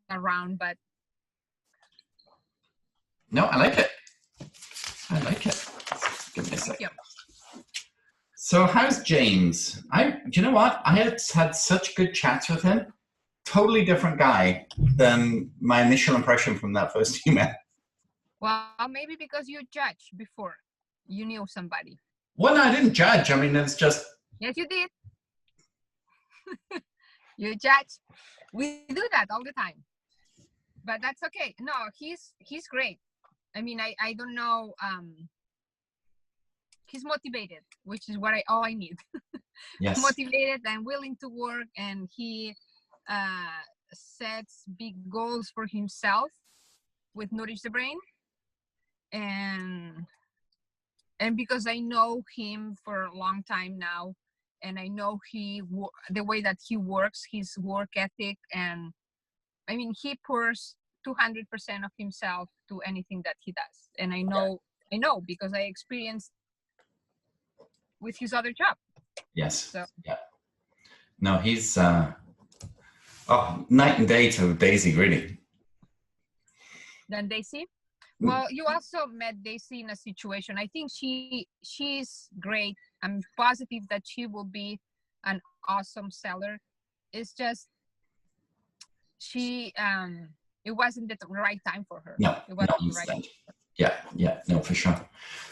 around, but no, I like it. I like it. Give me a second. So how's James? You know what? I had such good chats with him. Totally different guy than my initial impression from that first email. Well, maybe because you judged before you knew somebody. Well, no, I didn't judge. I mean, it's just... Yes, you did. You judge. We do that all the time. But that's okay. No, he's great. I mean, I don't know. He's motivated, which is what all I need. Yes. Motivated and willing to work, and he sets big goals for himself with Nourish the Brain. And because I know him for a long time now, and I know the way that he works, his work ethic, and I mean, he pours 200% of himself to anything that he does. And I know because I experienced with his other job. Yes. So. Yeah. No, he's night and day to Daisy, really. Than Daisy? Well, you also met Daisy in a situation. I think she's great. I'm positive that she will be an awesome seller. It's just it wasn't the right time for her. No, it wasn't no, the right time. Yeah, no, for sure.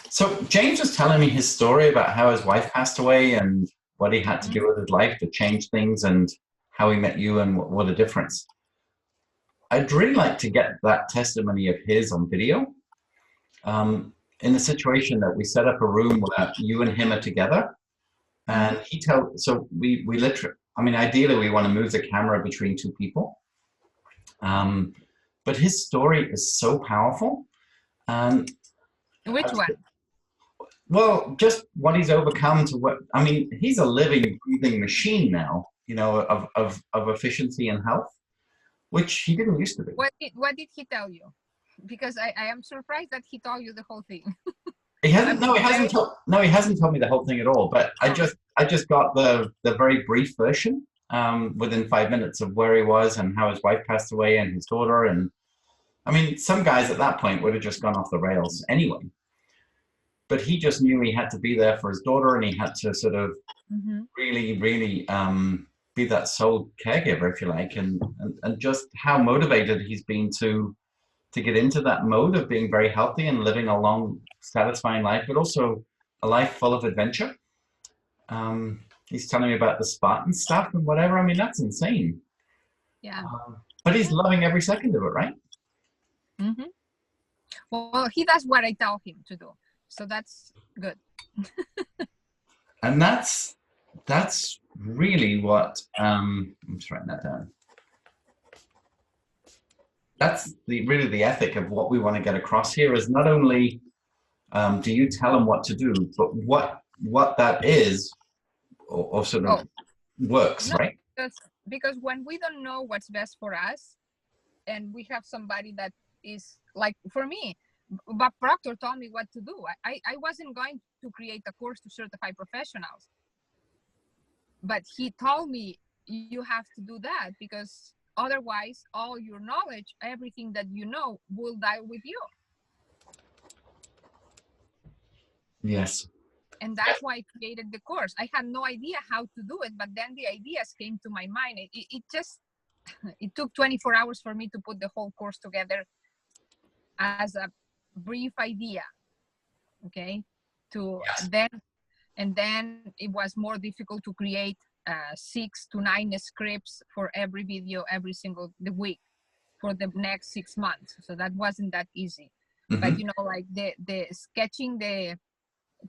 So James was telling me his story about how his wife passed away and what he had to do with his life to change things, and how he met you, and what a difference. I'd really like to get that testimony of his on video. In the situation that we set up a room where you and him are together, and we literally, I mean, ideally we want to move the camera between two people. But his story is so powerful. Which one? Well, just what he's overcome to what, I mean, he's a living, breathing machine now, you know, of efficiency and health, which he didn't used to be. What did he tell you? Because I am surprised that he told you the whole thing. He hasn't told me the whole thing at all, but I just got the very brief version within 5 minutes of where he was and how his wife passed away and his daughter. And I mean, some guys at that point would have just gone off the rails anyway. But he just knew he had to be there for his daughter, and he had to sort of really, really be that sole caregiver, if you like, and just how motivated he's been to get into that mode of being very healthy and living a long, satisfying life, but also a life full of adventure. He's telling me about the Spartan stuff and whatever. I mean, that's insane. Yeah. But he's loving every second of it, right? Well, he does what I tell him to do. So that's good. And that's really what, I'm just writing that down. That's really the ethic of what we want to get across here, is not only do you tell them what to do, but what that is or sort of works, right? Because when we don't know what's best for us, and we have somebody that is like, for me, Bob Proctor told me what to do. I wasn't going to create a course to certify professionals, but he told me you have to do that, because otherwise all your knowledge, everything that you know, will die with you. Yes. And that's why I created the course. I had no idea how to do it, but then the ideas came to my mind. It took 24 hours for me to put the whole course together as a brief idea. Okay. And then it was more difficult to create 6 to 9 scripts for every video every single week for the next 6 months. So that wasn't that easy. But you know, like the sketching the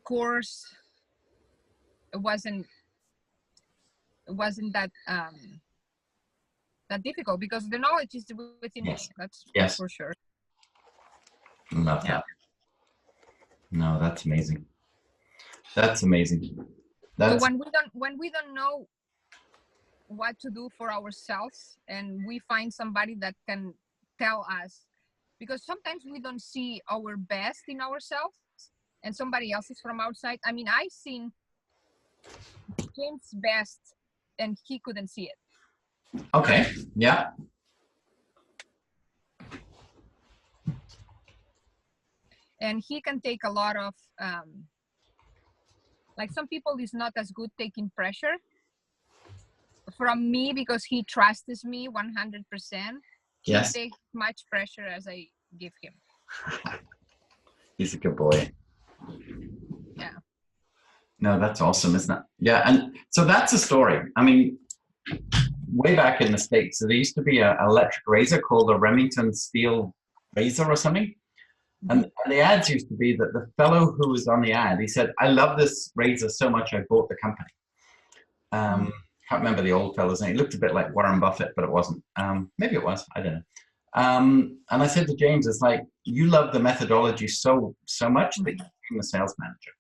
course, it wasn't that that difficult, because the knowledge is within me. That's for sure. Love that. No, that's amazing. That's amazing. So when we don't know what to do for ourselves, and we find somebody that can tell us, because sometimes we don't see our best in ourselves, and somebody else is from outside. I mean, I've seen James' best and he couldn't see it. Okay. Yeah. and he can take a lot of like some people is not as good taking pressure from me because he trusts me 100%. He Yes. takes much pressure as I give him. He's a good boy. Yeah. No, that's awesome, isn't it? Yeah, and so that's a story. I mean, way back in the States, there used to be an electric razor called a Remington steel razor or something. And the ads used to be that the fellow who was on the ad, he said, I love this razor so much I bought the company. Can't remember the old fellow's name. He looked a bit like Warren Buffett, but it wasn't. Maybe it was, I don't know. And I said to James, it's like, you love the methodology so much that you became a sales manager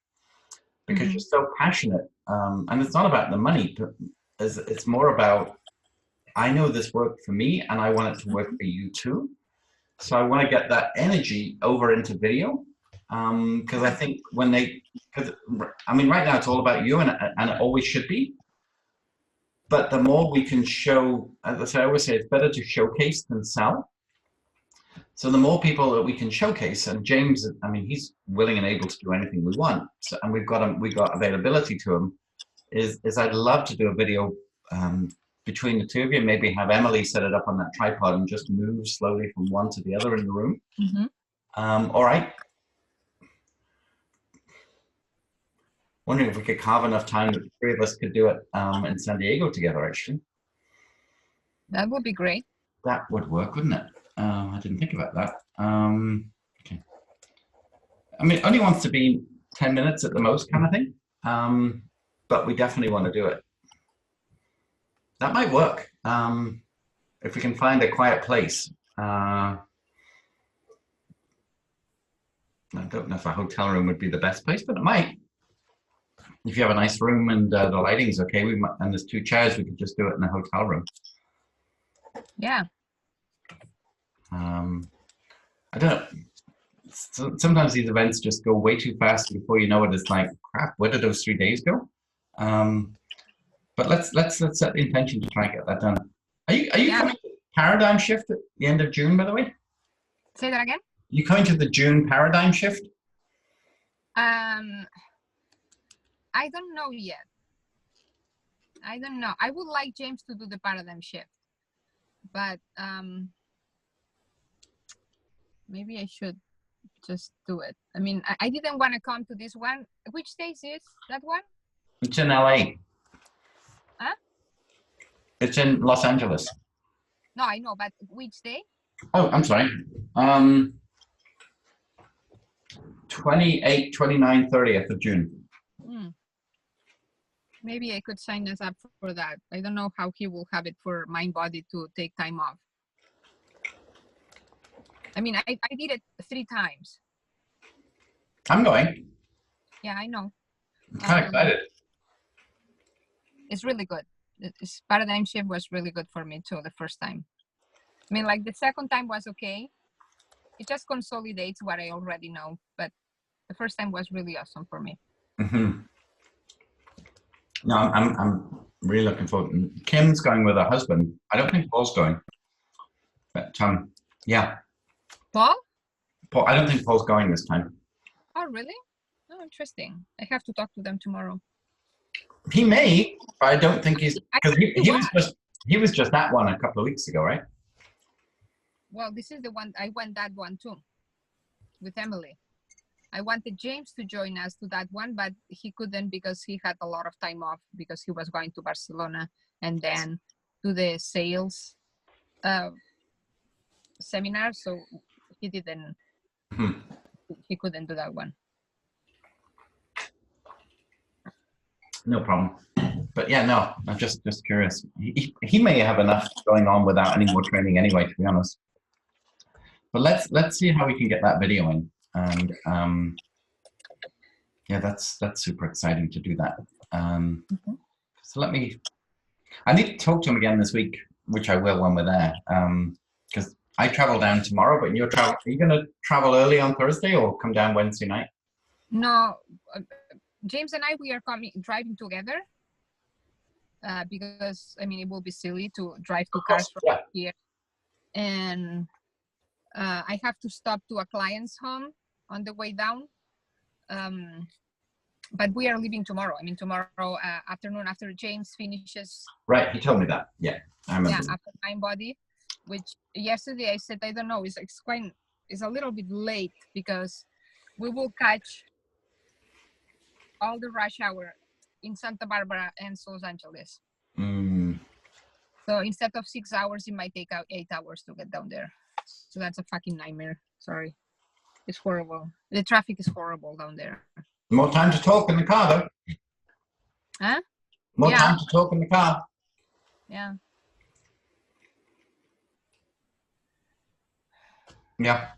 because you're so passionate. And it's not about the money, but it's more about, I know this worked for me and I want it to work for you too. So I want to get that energy over into video. Because I think because I mean, right now it's all about you and it always should be. But the more we can show, as I always say, it's better to showcase than sell. So the more people that we can showcase, and James, I mean, he's willing and able to do anything we want. So, and we got availability to him. Is I'd love to do a video between the two of you. Maybe have Emily set it up on that tripod and just move slowly from one to the other in the room. All right. Wondering if we could carve enough time that the three of us could do it in San Diego together, actually. That would be great. That would work, wouldn't it? I didn't think about that. Okay. I mean, it only wants to be 10 minutes at the most kind of thing. But we definitely want to do it. That might work. If we can find a quiet place. I don't know if a hotel room would be the best place, but it might. If you have a nice room and the lighting's okay, and there's 2 chairs, we could just do it in a hotel room. Yeah. I don't know. Sometimes these events just go way too fast before you know it. It's like, crap, where did those 3 days go? But let's set the intention to try and get that done. Are you coming to Paradigm Shift at the end of June, by the way? Say that again? You coming to the June Paradigm Shift? I don't know yet. I don't know. I would like James to do the Paradigm Shift, but maybe I should just do it. I mean, I didn't want to come to this one. Which days is that one? It's in LA. Huh? It's in Los Angeles. No, I know, but which day? Oh, I'm sorry. 28, 29, 30th of June. Maybe I could sign us up for that. I don't know how he will have it for MindBody to take time off. I mean, I did it 3 times. I'm going. Yeah, I know. I'm kind of excited. It's really good. This Paradigm Shift was really good for me too the first time. I mean, like the second time was okay. It just consolidates what I already know, but the first time was really awesome for me. No, I'm really looking forward. Kim's going with her husband. I don't think Paul's going, but yeah. Paul? I don't think Paul's going this time. Oh, really? Oh, interesting. I have to talk to them tomorrow. He may, but I don't think he's, because he was just that one a couple of weeks ago, right? Well, this is the one, I went that one too, with Emily. I wanted James to join us to that one, but he couldn't because he had a lot of time off because he was going to Barcelona and then to the sales seminar. So he didn't, he couldn't do that one. No problem. But yeah, no, I'm just curious. He may have enough going on without any more training anyway, to be honest. But let's see how we can get that video in. And yeah, that's super exciting to do that. So I need to talk to him again this week, which I will when we're there. Because I travel down tomorrow, but are you going to travel early on Thursday or come down Wednesday night? No, James and I, we are driving together because, I mean, it will be silly to drive 2 cars from here. And I have to stop to a client's home on the way down. But we are leaving tomorrow. I mean, tomorrow afternoon after James finishes. Right, he told me that. Yeah, I remember. Yeah, after Mind Body, which yesterday I said I don't know. It's a little bit late because we will catch all the rush hour in Santa Barbara and Los Angeles. Mm. So instead of 6 hours, it might take out 8 hours to get down there. So that's a fucking nightmare. Sorry. It's horrible. The traffic is horrible down there. More time to talk in the car, though. Huh? More Yeah. time to talk in the car. Yeah. Yeah.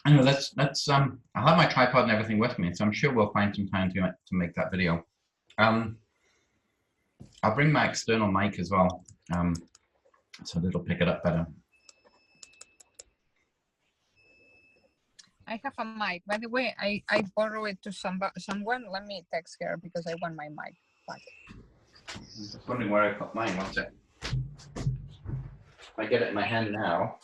Anyway, let's I'll have my tripod and everything with me, so I'm sure we'll find some time to make that video. I'll bring my external mic as well, so that it'll pick it up better. I have a mic. By the way, I borrow it to someone. Let me text her because I want my mic back. I'm just wondering where I put mine. One sec. If I get it in my hand now.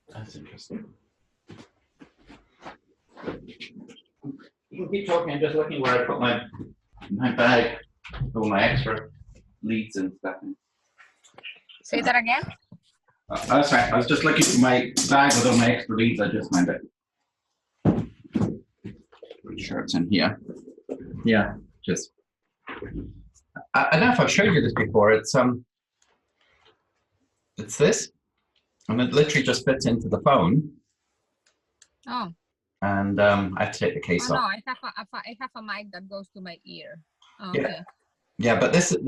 That's interesting. You can keep talking. I'm just looking where I put my bag, all my extra leads and stuff. Say that again. That's right. I was just looking for my bag with all my extra leads. I just found it. Pretty sure it's in here. Yeah, just. I don't know if I've showed you this before. It's this, and it literally just fits into the phone. Oh. And I have to take the case Oh, no, off. I have a mic that goes to my ear. Oh, Yeah. okay. Yeah, but this is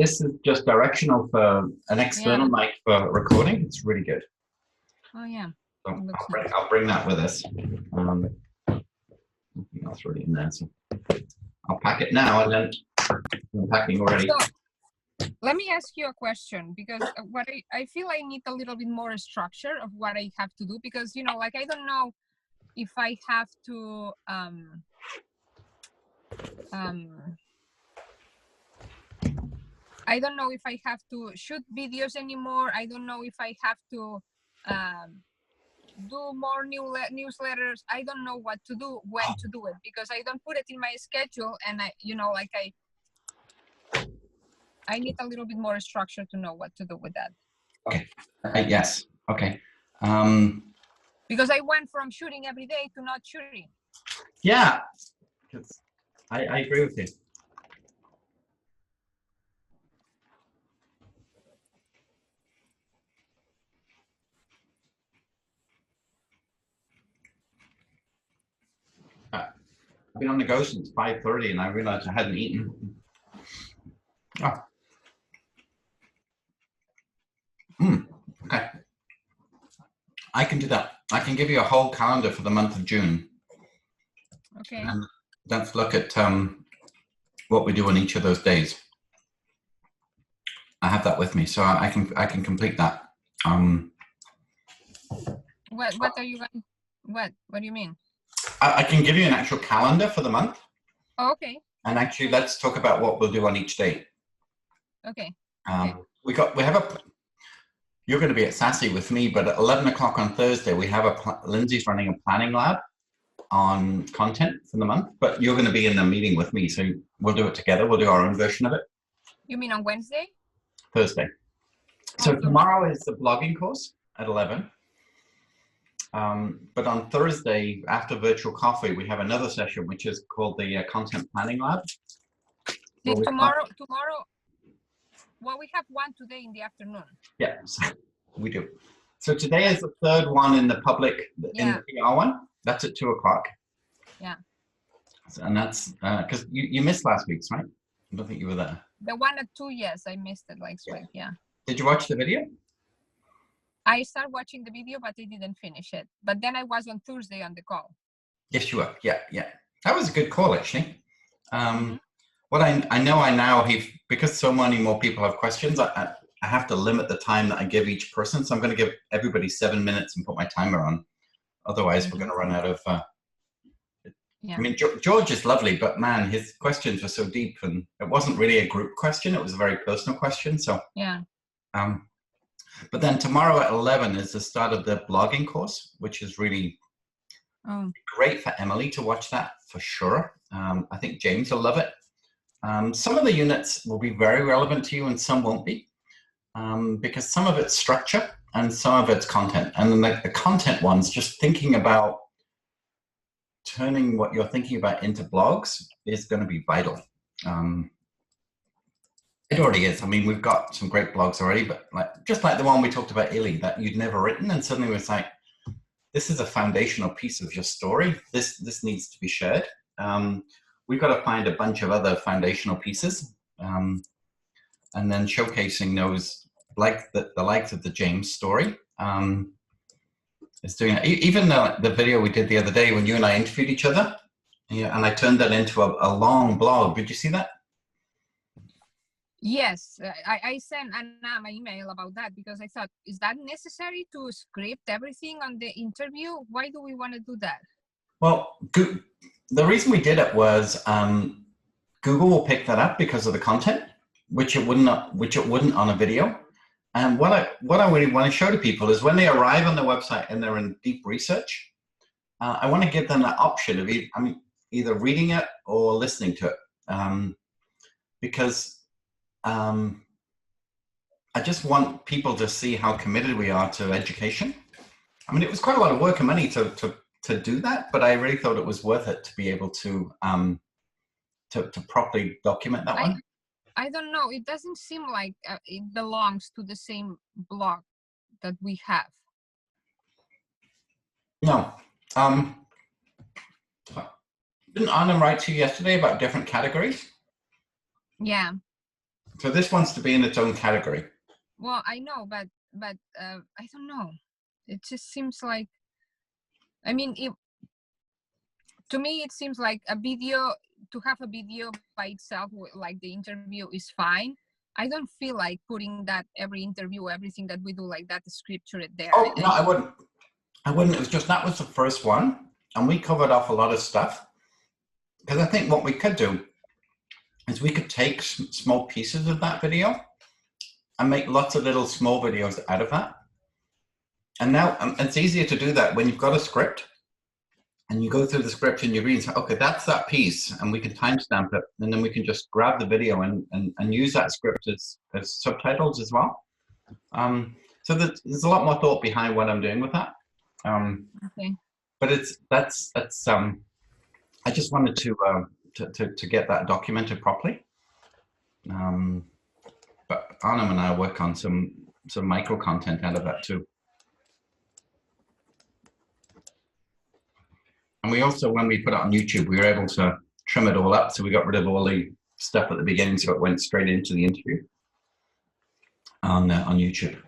just directional for an external mic for recording. It's really good. Oh yeah. So I'll bring that with us. Nothing else really in there. So I'll pack it now, and then I'm packing already. So, let me ask you a question, because what I feel I need a little bit more structure of what I have to do, because like I don't know if I have to I don't know if I have to shoot videos anymore. I don't know if I have to do more newsletters. I don't know what to do, when to do it, because I don't put it in my schedule, and I need a little bit more structure to know what to do with that. Okay. Yes. Okay. Because I went from shooting every day to not shooting. Yeah. I agree with you. I've been on the go since 5:30, and I realized I hadn't eaten. Oh. Okay. I can do that. I can give you a whole calendar for the month of June. Okay. And let's look at what we do on each of those days. I have that with me, so I can complete that. What are you going? What do you mean? I can give you an actual calendar for the month. Oh, okay. And actually, let's talk about what we'll do on each day. Okay. We have a. You're going to be at Sassy with me, but at 11 o'clock on Thursday, we have Lindsay's running a planning lab on content for the month, but you're going to be in the meeting with me, so we'll do it together. We'll do our own version of it. You mean on Wednesday? Thursday. So tomorrow is the blogging course at 11. But on Thursday, after virtual coffee, we have another session, which is called the content planning lab. Tomorrow, well, we have one today in the afternoon. Yeah, so we do. So today is the third one in the public, in the PR one. That's at 2 o'clock. Yeah. And that's because you missed last week's, right? I don't think you were there. The one at 2, yes, I missed it last week. Yeah. Did you watch the video? I started watching the video, but I didn't finish it. But then I was on Thursday on the call. Yes, you were. Yeah. That was a good call, actually. What I now, because so many more people have questions, I have to limit the time that I give each person. So I'm going to give everybody 7 minutes and put my timer on. Otherwise, we're going to run out of. I mean, George is lovely, but man, his questions were so deep, and it wasn't really a group question. It was a very personal question. So yeah. But then tomorrow at 11 is the start of the blogging course, which is really great for Emily to watch that for sure. I think James will love it. Some of the units will be very relevant to you and some won't be, because some of it's structure and some of it's content. And then the content ones, just thinking about turning what you're thinking about into blogs is going to be vital. It already is. I mean, we've got some great blogs already, but just like the one we talked about, Illy, that you'd never written, and suddenly it was like, this is a foundational piece of your story. This needs to be shared. We've got to find a bunch of other foundational pieces, and then showcasing those, like the likes of the James story. Is doing it. Even the video we did the other day when you and I interviewed each other, and I turned that into a long blog. Did you see that? Yes, I sent Anna my email about that because I thought, is that necessary to script everything on the interview? Why do we want to do that? Well, the reason we did it was Google will pick that up because of the content, which it wouldn't on a video. And what I really want to show to people is when they arrive on the website and they're in deep research, I want to give them that option of either reading it or listening to it, because I just want people to see how committed we are to education. I mean, it was quite a lot of work and money to do that, but I really thought it was worth it to be able to properly document that one. I don't know. It doesn't seem like it belongs to the same blog that we have. No. Didn't Anna write to you yesterday about different categories? Yeah. So this wants to be in its own category. Well, I know, but I don't know. It just seems like, I mean, to me, it seems like to have a video by itself, like the interview, is fine. I don't feel like putting that every interview, everything that we do like that, scripture it there. Oh, no, I wouldn't. It was just, that was the first one. And we covered off a lot of stuff. Because I think what we could do is we could take small pieces of that video and make lots of little small videos out of that. And now it's easier to do that when you've got a script and you go through the script and you read and say, okay, that's that piece, and we can timestamp it, and then we can just grab the video and use that script as subtitles as well. So there's a lot more thought behind what I'm doing with that. Okay. But that's I just wanted to get that documented properly. But Arnhem and I work on some micro content out of that too. And we also, when we put it on YouTube, we were able to trim it all up. So we got rid of all the stuff at the beginning, so it went straight into the interview on YouTube.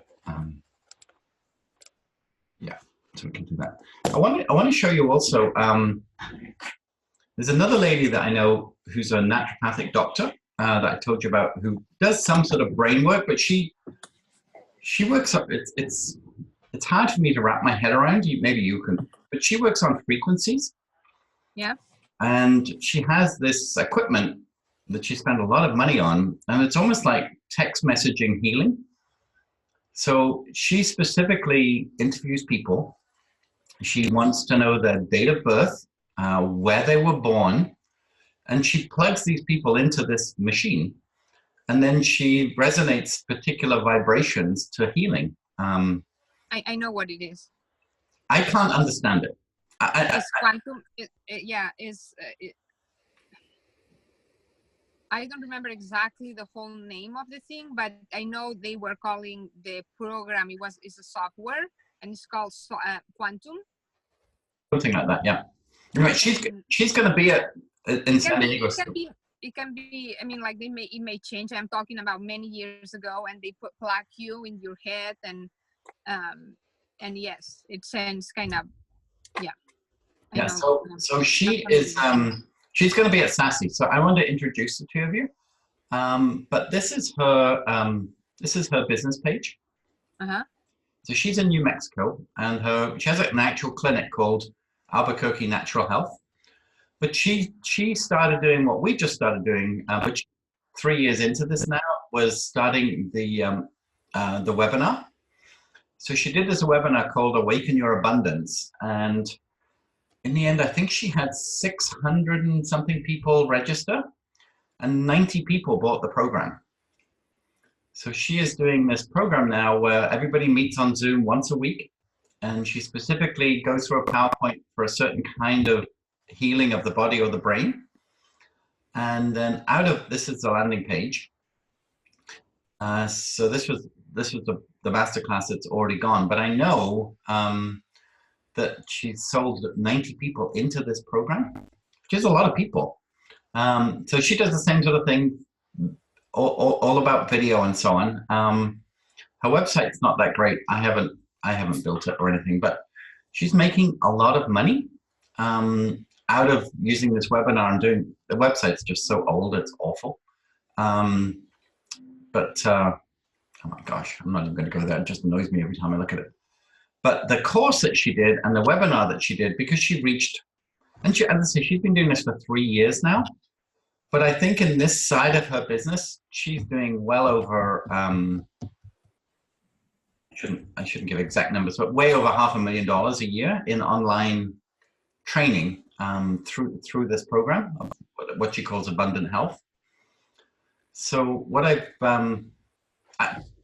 Yeah, so we can do that. I want to show you also, there's another lady that I know who's a naturopathic doctor that I told you about, who does some sort of brain work, but she works up, it's hard for me to wrap my head around. Maybe you can, but she works on frequencies. Yeah. And she has this equipment that she spent a lot of money on, and it's almost like text messaging healing. So she specifically interviews people. She wants to know their date of birth, where they were born, and she plugs these people into this machine, and then she resonates particular vibrations to healing. I know what it is. I can't understand it. It's quantum. I don't remember exactly the whole name of the thing, but I know they were calling the program. It's a software, and it's called Quantum. Something like that, yeah. Right. She's going to be in San Diego. It can be. I mean, like it may change. I'm talking about many years ago, and they plug you in your head, and yes, it sends kind of, yeah. Yeah. So she is. She's going to be at Sassy. So I want to introduce the two of you. But this is her. This is her business page. So she's in New Mexico, and she has an actual clinic called Albuquerque Natural Health. But she started doing what we just started doing, which 3 years into this now, was starting the webinar. So she did this webinar called Awaken Your Abundance. And in the end, I think she had 600 and something people register, and 90 people bought the program. So she is doing this program now where everybody meets on Zoom once a week, and she specifically goes through a PowerPoint for a certain kind of healing of the body or the brain. And then this is the landing page. So this was the masterclass that's already gone, but I know that she sold 90 people into this program, which is a lot of people. So she does the same sort of thing, all about video and so on. Her website's not that great. I haven't built it or anything, but she's making a lot of money out of using this webinar and doing. The website's just so old, it's awful. Oh my gosh, I'm not even going to go there. It just annoys me every time I look at it. But the course that she did and the webinar that she did, because she reached, and as I say, she's been doing this for 3 years now. But I think in this side of her business, she's doing well over, I shouldn't give exact numbers, but way over $500,000 a year in online training through this program, what she calls Abundant Health. So what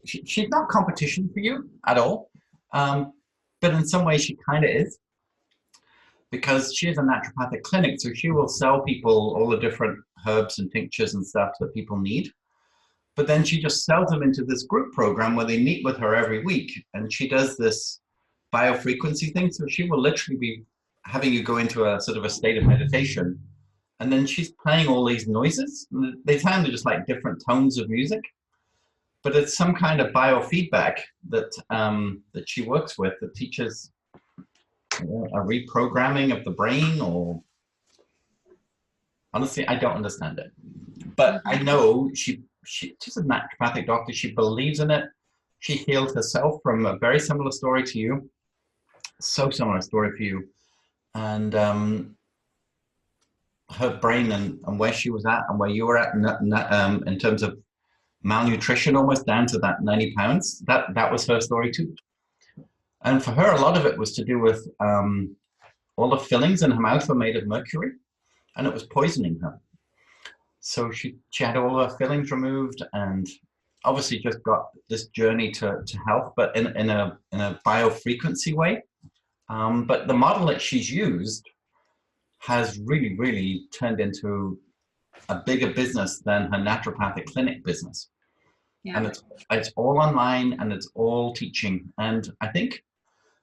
she's not competition for you at all, but in some ways she kind of is, because she has a naturopathic clinic, so she will sell people all the different herbs and tinctures and stuff that people need. But then she just sells them into this group program where they meet with her every week, and she does this biofrequency thing. So she will literally be having you go into a sort of a state of meditation, and then she's playing all these noises. They sound just like different tones of music, but it's some kind of biofeedback that that she works with that teaches a reprogramming of the brain, or honestly, I don't understand it. But I know she's a naturopathic doctor. She believes in it. She healed herself from a very similar story to you. So similar story for you. And her brain and where she was at and where you were at in terms of malnutrition, almost down to that 90 pounds, that was her story too. And for her, a lot of it was to do with all the fillings in her mouth were made of mercury, and it was poisoning her. So she had all her fillings removed, and obviously just got this journey to health, but in a biofrequency way. But the model that she's used has really, really turned into a bigger business than her naturopathic clinic business. Yeah. And it's all online, and it's all teaching. And I think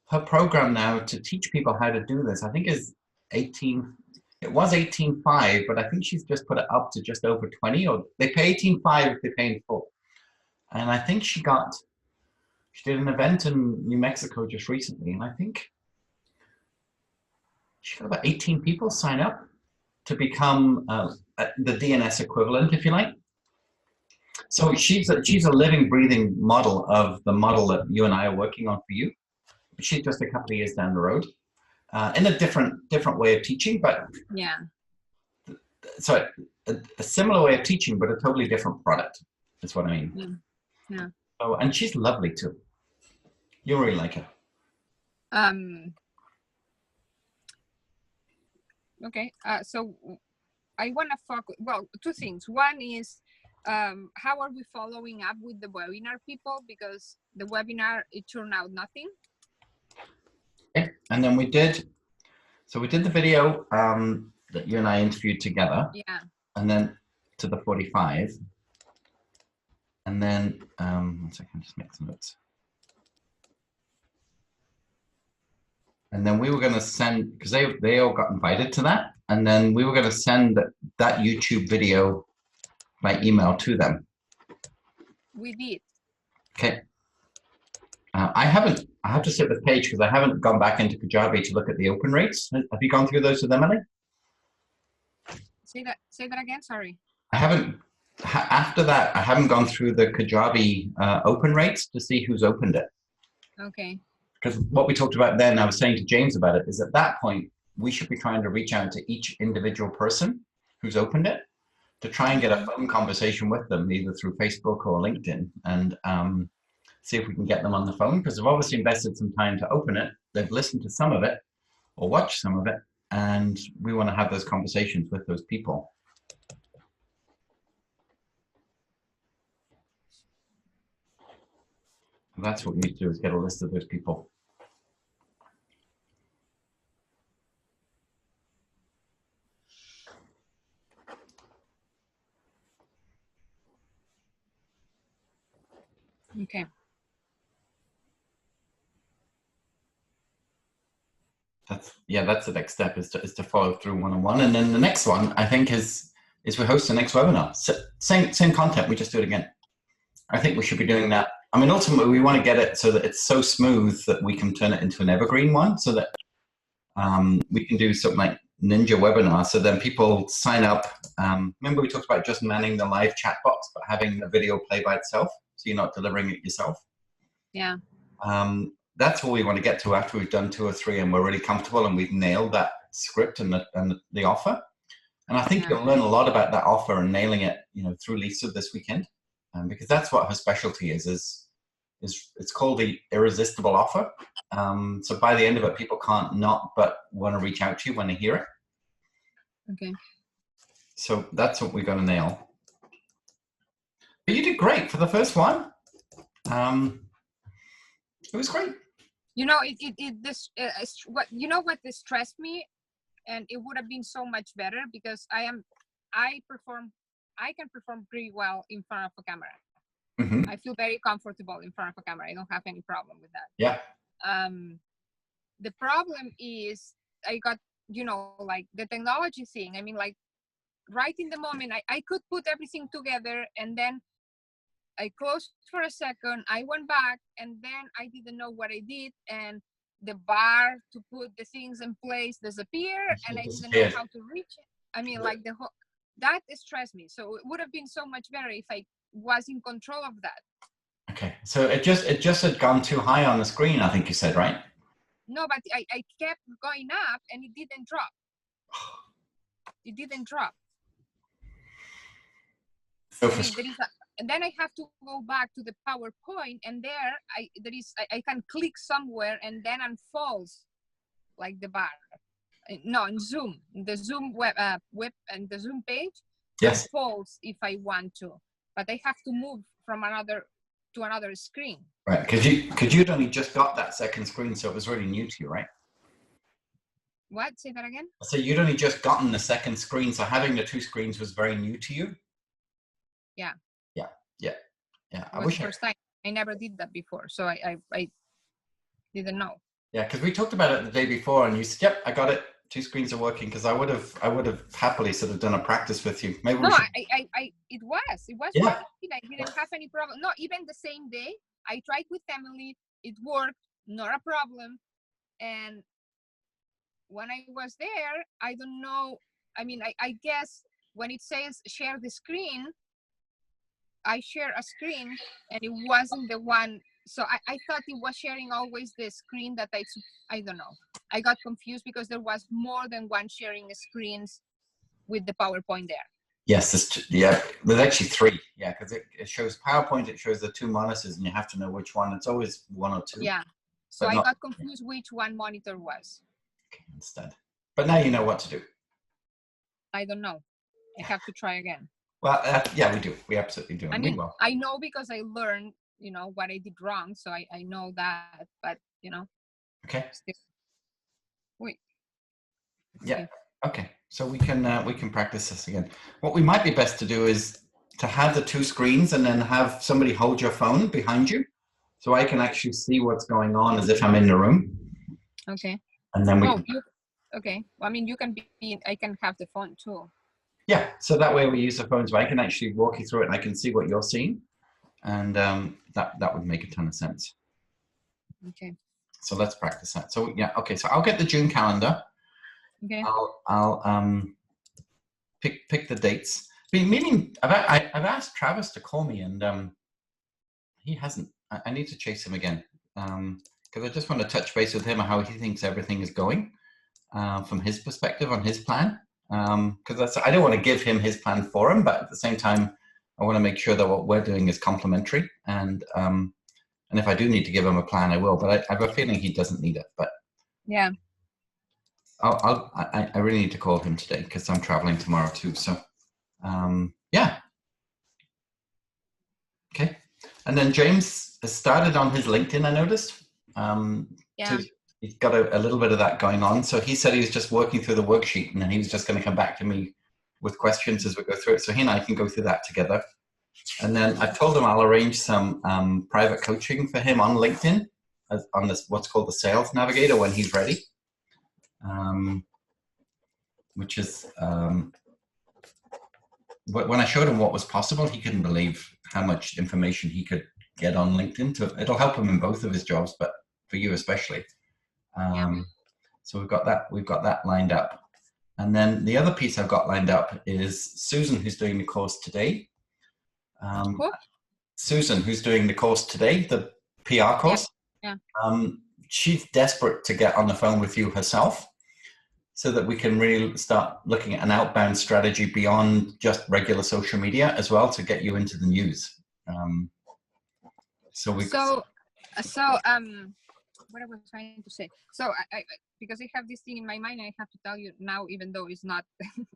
her program now to teach people how to do this, I think is 18. It was 18.5, but I think she's just put it up to just over 20, or they pay 18.5 if they pay in full. And I think she did an event in New Mexico just recently, and I think she got about 18 people sign up to become the DNS equivalent, if you like. So she's a living, breathing model of the model that you and I are working on for you. She's just a couple of years down the road. In a different way of teaching, but yeah. So a similar way of teaching, but a totally different product. That's what I mean. Yeah. Oh, and she's lovely too. You'll really like her. Okay. So I want to focus. Well, two things. One is how are we following up with the webinar people, because the webinar it turned out nothing. Okay. And then we did the video that you and I interviewed together. Yeah. And then to the 45. And then, one second, just make some notes. And then we were going to send, because they all got invited to that. And then we were going to send that YouTube video by email to them. We did. Okay. I have to sit with Paige because I haven't gone back into Kajabi to look at the open rates. Have you gone through those with Emily? Say that again, sorry. I haven't, after that, I haven't gone through the Kajabi open rates to see who's opened it. Okay. Because what we talked about then, I was saying to James about it, is at that point, we should be trying to reach out to each individual person who's opened it to try and get a phone conversation with them, either through Facebook or LinkedIn. And see if we can get them on the phone, because they've obviously invested some time to open it. They've listened to some of it or watched some of it, and we want to have those conversations with those people. And that's what we need to do, is get a list of those people. Okay. That's the next step, is to follow through one-on-one. And then the next one, I think, is we host the next webinar. So same content, we just do it again. I think we should be doing that. I mean, ultimately, we want to get it so that it's so smooth that we can turn it into an evergreen one, so that we can do something like Ninja webinar. So then people sign up. Remember we talked about just manning the live chat box, but having the video play by itself, so you're not delivering it yourself. Yeah. That's what we want to get to after we've done 2 or 3 and we're really comfortable and we've nailed that script and the offer. And I think you'll learn a lot about that offer and nailing it, through Lisa this weekend, because that's what her specialty is it's called the irresistible offer. So by the end of it, people can't not but want to reach out to you when they hear it. Okay. So that's what we're going to nail. But you did great for the first one. It was great. What distressed me, and it would have been so much better because I can perform pretty well in front of a camera. Mm-hmm. I feel very comfortable in front of a camera. I don't have any problem with that. Yeah. The problem is I got, like the technology thing. I mean, like right in the moment, I could put everything together, and then I closed for a second, I went back, and then I didn't know what I did, and the bar to put the things in place disappeared, and I didn't know how to reach it. I mean, like that stressed me. So it would have been so much better if I was in control of that. Okay, so it just had gone too high on the screen, I think you said, right? No, but I kept going up, and it didn't drop. It didn't drop. So and then I have to go back to the PowerPoint, and there I can click somewhere and then unfolds like the bar. No, in Zoom, the Zoom web and the Zoom page. Yes. Unfolds if I want to, but I have to move from another to another screen. Right, because you'd only just got that second screen, so it was really new to you, right? What? Say that again? So you'd only just gotten the second screen, so having the 2 screens was very new to you? Yeah. Yeah. It was the first time. I never did that before, so I didn't know. Yeah, because we talked about it the day before, and you said, "Yep, I got it. 2 screens are working." Because I would have happily sort of done a practice with you. Maybe. No, we should... it was. Yeah. Working. I didn't have any problem. No, even the same day I tried with Emily. It worked, not a problem. And when I was there, I don't know. I mean, I guess when it says share the screen, I share a screen and it wasn't the one. So I thought it was sharing always the screen that I don't know. I got confused because there was more than one sharing screens with the PowerPoint there. Yes, there's actually 3. Yeah, because it shows PowerPoint, it shows the 2 monitors, and you have to know which one. It's always 1 or 2. Yeah. So I got confused which one monitor was. Okay, instead. But now you know what to do. I don't know. I have to try again. Well, yeah, we do. We absolutely do. I mean, I know because I learned, what I did wrong. So I know that, but, Okay. Still. Wait. Yeah. Okay. So we can practice this again. What we might be best to do is to have the 2 screens and then have somebody hold your phone behind you, so I can actually see what's going on as if I'm in the room. Okay. And then okay. Well, I mean, you can I can have the phone too. Yeah. So that way we use the phone, so I can actually walk you through it and I can see what you're seeing. And that would make a ton of sense. Okay. So let's practice that. So yeah, okay. So I'll get the June calendar. Okay. I'll pick the dates. Meaning, I've asked Travis to call me, and he hasn't. I need to chase him again, because I just want to touch base with him on how he thinks everything is going from his perspective on his plan. Because I don't want to give him his plan for him, but at the same time, I want to make sure that what we're doing is complementary, and And if I do need to give him a plan, I will. But I have a feeling he doesn't need it. But Yeah. I really need to call him today because I'm traveling tomorrow too. So, yeah. Okay. And then James has started on his LinkedIn, I noticed. Yeah. He's got a little bit of that going on. So he said he was just working through the worksheet and then he was just going to come back to me with questions as we go through it. So he and I can go through that together. And then I told him I'll arrange some private coaching for him on LinkedIn on this, what's called the Sales Navigator when he's ready. Which is, when I showed him what was possible, he couldn't believe how much information he could get on LinkedIn. It'll help him in both of his jobs, but for you especially. So we've got that lined up. And then the other piece I've got lined up is Susan, who's doing the course today. Susan, who's doing the course today, the PR course. Yeah. She's desperate to get on the phone with you herself so that we can really start looking at an outbound strategy beyond just regular social media as well to get you into the news. What I was trying to say. So I because I have this thing in my mind, I have to tell you now, even though it's not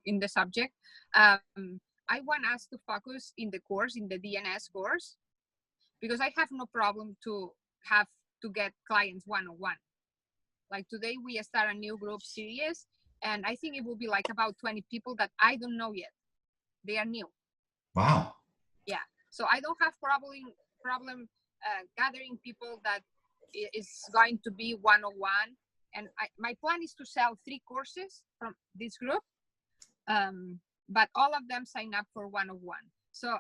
in the subject. I want us to focus in the course, in the DNS course, because I have no problem to get clients one-on-one. Like today, we start a new group series, and I think it will be like about 20 people that I don't know yet. They are new. Wow. Yeah. So I don't have problem gathering people that is going to be one-on-one. And my plan is to sell 3 courses from this group, but all of them sign up for one-on-one. So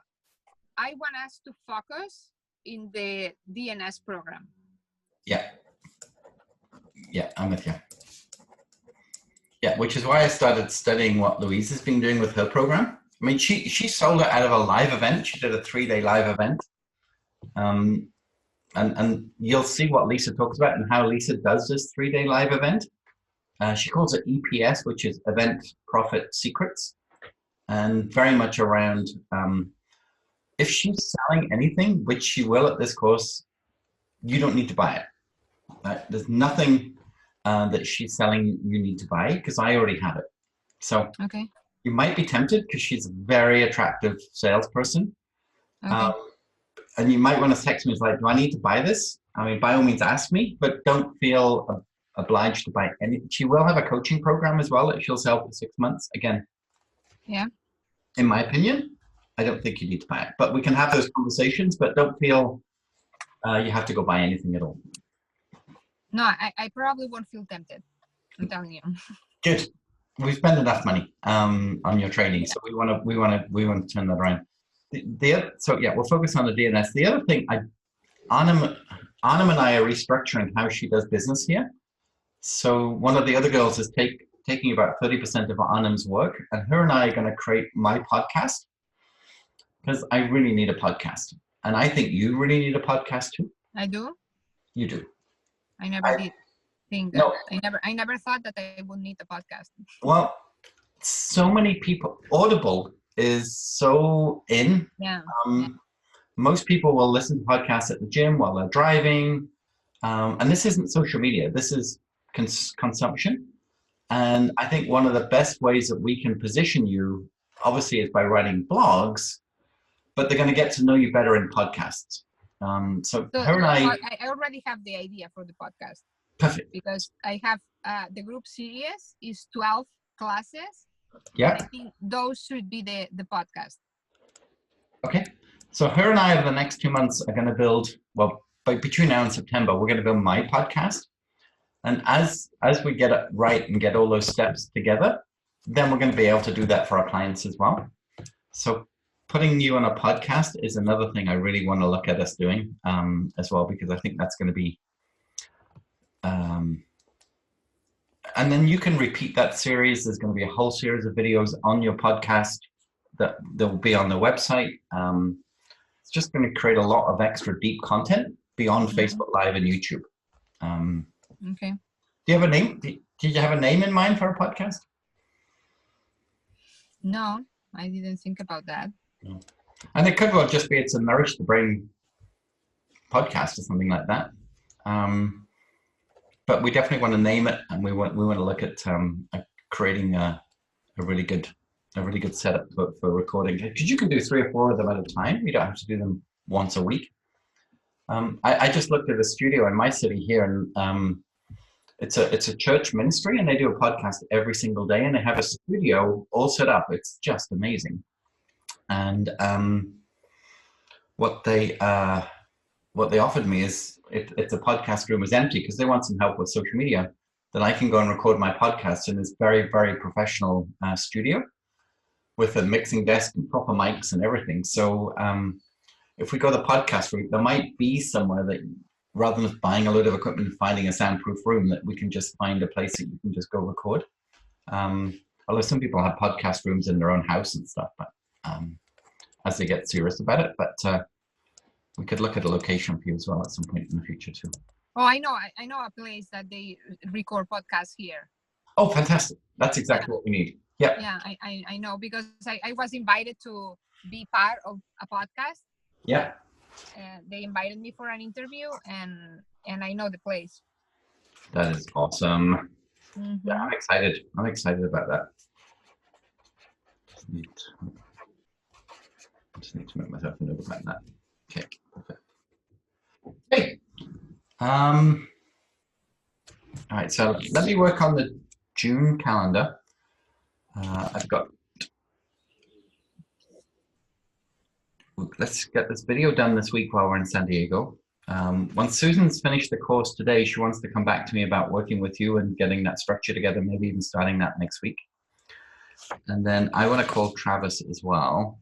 I want us to focus in the DNS program. Yeah, I'm with you. Yeah, which is why I started studying what Louise has been doing with her program. I mean, she sold it out of a live event. She did a 3-day live event. And you'll see what Lisa talks about and how Lisa does this 3-day live event. She calls it EPS, which is Event Profit Secrets, and very much around if she's selling anything, which she will at this course, you don't need to buy it. There's nothing that she's selling you need to buy because I already have it. So okay. You might be tempted because she's a very attractive salesperson. Okay. And you might want to text me, it's like, do I need to buy this? I mean, by all means, ask me, but don't feel obliged to buy anything. She will have a coaching program as well that she'll sell for 6 months. Again, yeah. In my opinion, I don't think you need to buy it, but we can have those conversations, but don't feel you have to go buy anything at all. No, I probably won't feel tempted. I'm telling you. Good. We spend enough money on your training, so we want to turn that around. So yeah, we'll focus on the DNS. The other thing, Anam and I are restructuring how she does business here. So one of the other girls is taking about 30% of Anam's work, and her and I are going to create my podcast because I really need a podcast, and I think you really need a podcast too. I do. You do. I never did think that. No. I never thought that I would need a podcast. Well, so many people. Audible is so in. Yeah. Most people will listen to podcasts at the gym while they're driving, and this isn't social media. This is consumption. And I think one of the best ways that we can position you, obviously, is by writing blogs, but they're going to get to know you better in podcasts. So her and I already have the idea for the podcast. Perfect. Because I have the group series is 12 classes. Yeah. I think those should be the podcast. Okay. So her and I over the next 2 months are going to build, between now and September, we're going to build my podcast. And as we get it right and get all those steps together, then we're going to be able to do that for our clients as well. So putting you on a podcast is another thing I really want to look at us doing as well, because I think that's going to be, and then you can repeat that series. There's going to be a whole series of videos on your podcast that will be on the website. It's just going to create a lot of extra deep content beyond Facebook Live and YouTube. Okay. Do you have a name? Did you have a name in mind for a podcast? No, I didn't think about that. No. And it could well just be it's a Nourish the Brain podcast or something like that. But we definitely want to name it, and we want to look at creating a really good setup for recording, because you can do 3 or 4 of them at a time. You don't have to do them once a week. I just looked at a studio in my city here, and it's a church ministry, and they do a podcast every single day, and they have a studio all set up. It's just amazing. And what they offered me is, if the podcast room is empty because they want some help with social media, then I can go and record my podcast in this very, very professional studio with a mixing desk and proper mics and everything. So if we go the podcast route, there might be somewhere that, rather than buying a load of equipment and finding a soundproof room, that we can just find a place that you can just go record. Although some people have podcast rooms in their own house and stuff, but as they get serious about it. But we could look at a location for you as well at some point in the future too. Oh, I know a place that they record podcasts here. Oh, fantastic. That's exactly what we need. Yeah. Yeah, I know, because I was invited to be part of a podcast. Yeah. They invited me for an interview, and I know the place. That is awesome. Mm-hmm. Yeah, I'm excited about that. Just need to make myself a note about that. Okay, perfect. Okay. All right, so let me work on the June calendar. Let's get this video done this week while we're in San Diego. Once Susan's finished the course today, she wants to come back to me about working with you and getting that structure together, maybe even starting that next week. And then I want to call Travis as well.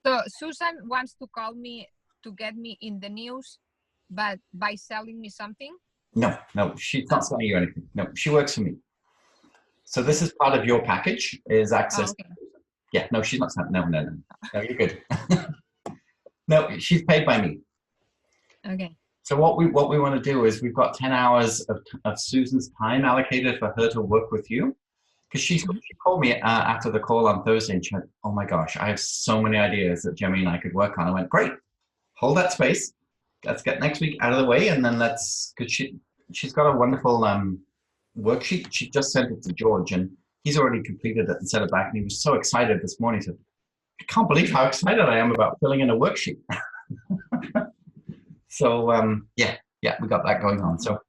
So Susan wants to call me to get me in the news, but by selling me something? No, she's not selling you anything. No, she works for me. So this is part of your package, is access. Oh, okay. Yeah, no, she's not selling. No, you're good. No, she's paid by me. Okay. So what we want to do is, we've got 10 hours of Susan's time allocated for her to work with you. Because she called me after the call on Thursday, and she went, "Oh my gosh, I have so many ideas that Jemmy and I could work on." I went, "Great, hold that space. Let's get next week out of the way, and then because she's got a wonderful worksheet. She just sent it to George, and he's already completed it and sent it back, and he was so excited this morning. He said, "I can't believe how excited I am about filling in a worksheet." So yeah, we got that going on. So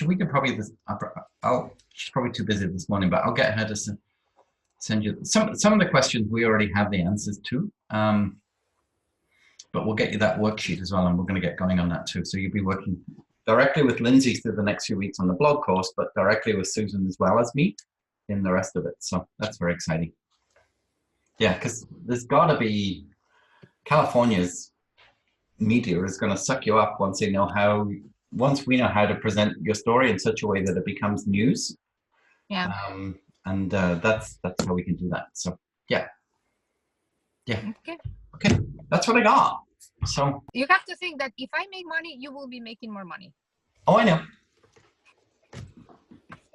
we could probably she's probably too busy this morning, but I'll get her to send you some of the questions we already have the answers to. But we'll get you that worksheet as well, and we're going to get going on that too. So you'll be working directly with Lindsay through the next few weeks on the blog course, but directly with Susan as well as me in the rest of it. So that's very exciting. Yeah, because there's got to be, California's media is going to suck you up once we know how to present your story in such a way that it becomes news. Yeah. And that's how we can do that. So yeah. Okay, that's what I got. So you have to think that if I make money, you will be making more money. Oh, I know.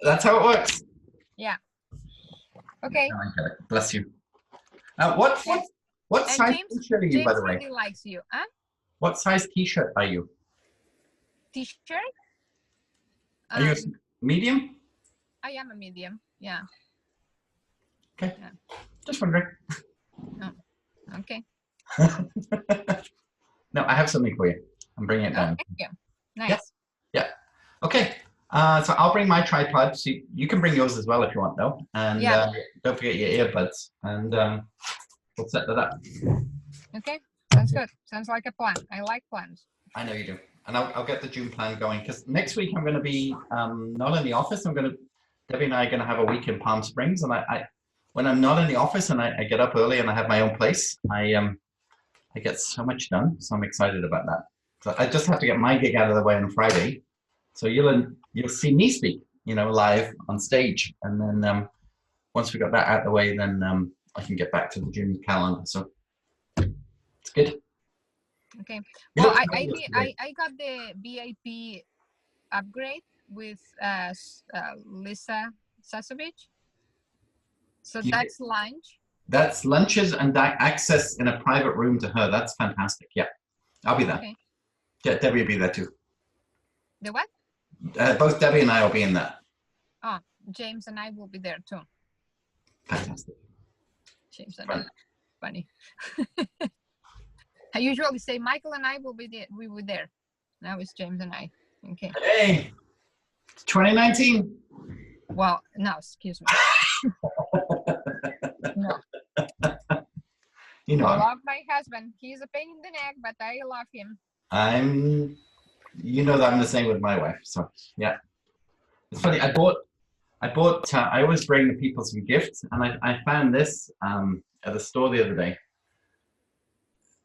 That's how it works. Yeah. Okay. Bless you. What size t-shirt are you, by the way? James really likes you, huh? What size t-shirt are you? T-shirt? Are you a medium? I am a medium. Yeah. Okay. Yeah. Just wondering. Oh, okay. No, I have something for you. I'm bringing it down. Thank you. Nice. Yeah. Okay. So I'll bring my tripod. So you can bring yours as well if you want, though. And don't forget your earbuds. And we'll set that up. Okay. Sounds good. Sounds like a plan. I like plans. I know you do. And I'll get the June plan going, because next week I'm going to be not in the office. Debbie and I are going to have a week in Palm Springs. And I when I'm not in the office and I get up early and I have my own place, I get so much done. So I'm excited about that. So I just have to get my gig out of the way on Friday. So you'll see me speak, live on stage. And then once we got that out of the way, then I can get back to the June calendar. So it's good. Okay. Well, I got the VIP upgrade with Lisa Sasovich. So that's lunch. That's lunches and access in a private room to her. That's fantastic. Yeah, I'll be there. Okay. Yeah, Debbie will be there too. The what? Both Debbie and I will be in that. Oh, James and I will be there too. Fantastic. James and Fun. I. Funny. I usually say Michael and I will be there. We were there. Now it's James and I. Okay. Hey, it's 2019. Well, no, excuse me. No. You know, I love my husband. He's a pain in the neck, but I love him. you know that I'm the same with my wife. So yeah, it's funny. I always bring the people some gifts, and I found this at the store the other day.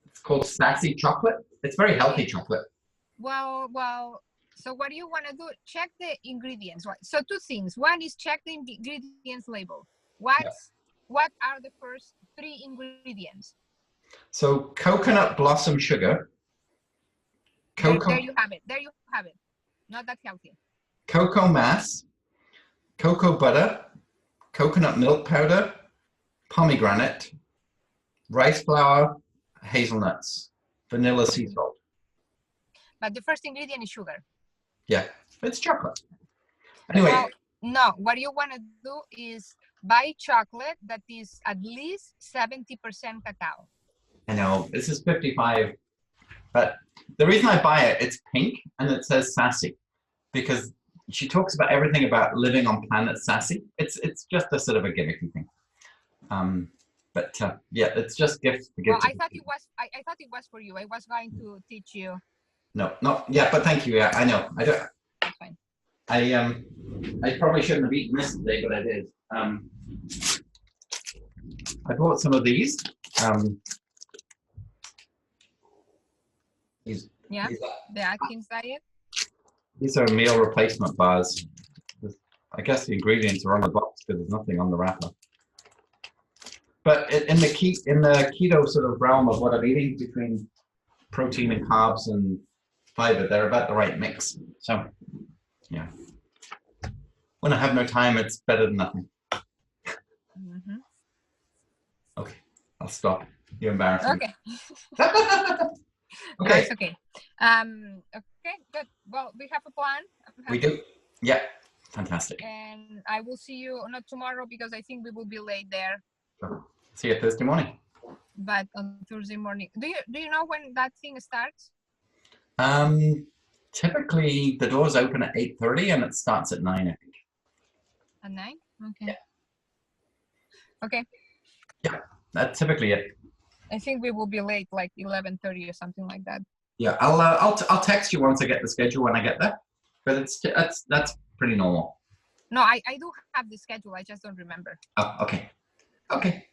It's called Sassy Chocolate. It's very healthy chocolate. Well. So what do you want to do? Check the ingredients. Right. So two things. One is check the ingredients label. What are the first three ingredients? So coconut blossom sugar. There you have it. There you have it. Not that healthy. Cocoa mass, cocoa butter, coconut milk powder, pomegranate, rice flour, hazelnuts, vanilla sea salt. But the first ingredient is sugar. Yeah, it's chocolate. Anyway. Well, no, what you want to do is buy chocolate that is at least 70% cacao. I know, this is 55, but the reason I buy it, it's pink and it says Sassy because she talks about everything about living on planet Sassy. It's just a sort of a gimmicky thing. Yeah, it's just gifts to give. Well, I thought it was for you. I was going to teach you. No, yeah, but thank you. Yeah, I know. I don't. That's fine. I probably shouldn't have eaten this today, but I did. I bought some of these. Yeah, the Atkins diet. These are meal replacement bars. I guess the ingredients are on the box because there's nothing on the wrapper. But in the keto sort of realm of what I'm eating between protein and carbs and fiber, they're about the right mix. So, yeah. When I have no time, it's better than nothing. Mm-hmm. Okay, I'll stop. You're embarrassing. Okay. Okay. No, it's okay. Okay, good. Well, we have a plan. We do. Yeah. Fantastic. And I will see you not tomorrow because I think we will be late there. Sure. See you Thursday morning. But on Thursday morning. Do you know when that thing starts? Typically the doors open at 8:30 and it starts at 9, I think. At 9? Okay. Yeah. Okay. Yeah, that's typically it. I think we will be late, like 11:30 or something like that. Yeah, I'll text you once I get the schedule when I get there. But that's pretty normal. No, I do have the schedule. I just don't remember. Oh, okay. Okay.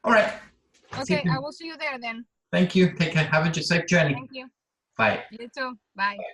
All right. Okay, I will see you there then. Thank you. Take care. Have a safe journey. Thank you. Bye. You too. Bye. Bye.